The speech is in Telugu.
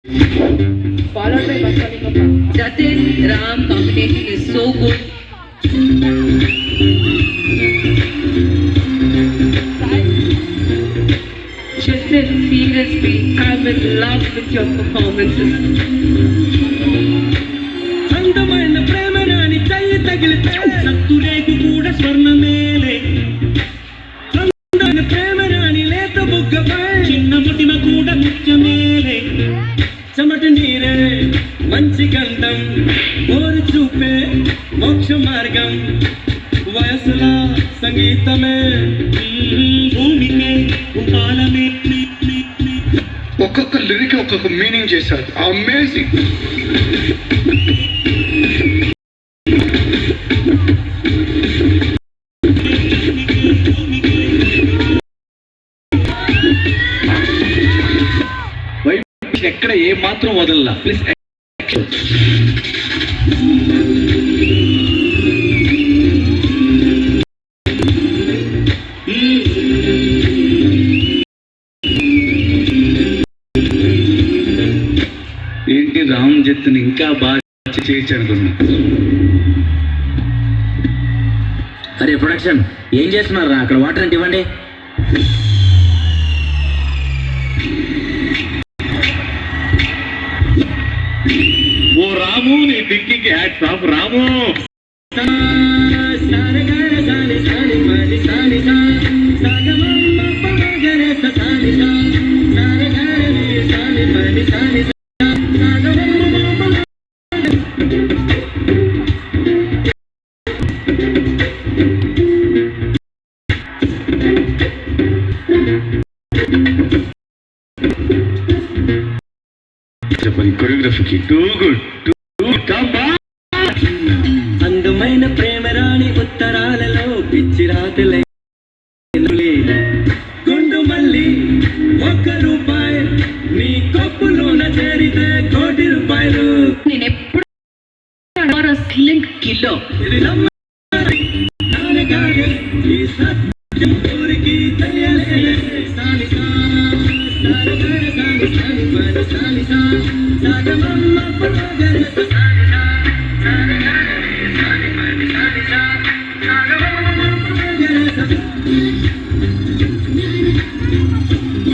followed by Baswani Papa. Jatin Ram combination is so good. Jatin, seriously, I'm in love with your performances. అందమైన ప్రేమ రాని చెయ్యి తగిలితే సత్తురేకు కూడా స్వర్ణమేలే. అందమైన ప్రేమ రాని లేత బుగ్గపై చిన్న ముటిమ కూడా ముత్యమేలే. చెమటి నీరే మంచి గంధం కోరి చూపే మోక్ష మార్గం వయసుల సంగీతమే భూమికే ఉపాలమే. ఒక్కొక్క లిరిక్ ఒక్కొక్క మీనింగ్ చేశారు. అమేజింగ్. ఎక్కడ ఏ మాత్రం వదలలా. ప్లీజ్ ఏంటి రామ్ జత్తుని ఇంకా బాగా చేయొచ్చు అనుకున్నా. అరే ప్రొడక్షన్ ఏం చేస్తున్నారా అక్కడ? వాటర్ అంటే ఇవ్వండి. ఓ రాము, నీ థింకింగ్ హ్యాట్స్ ఆఫ్ రాము. కొరియోగ్రఫీకి టూ గుడ్. అందమైన ప్రేమ రాణి ఉత్తరాలలో పిచ్చి రాతలే గుండు మళ్ళీ ₹1 నీ కప్పులోన చేరితే ₹1,00,00,000. నేను ఎప్పుడు సైలెంట్ కిల్లర్. ఇది నమ్మాలి నాన్నగారే ఈ సత్యం ఊరికి తెలియలే. సాలిసా సారగర సాలి సాలి పద సాలిసా సాగమమ్మ పగర సాలిసా సారగర సాలి పద సాలిసా సాగమమ్మ పగర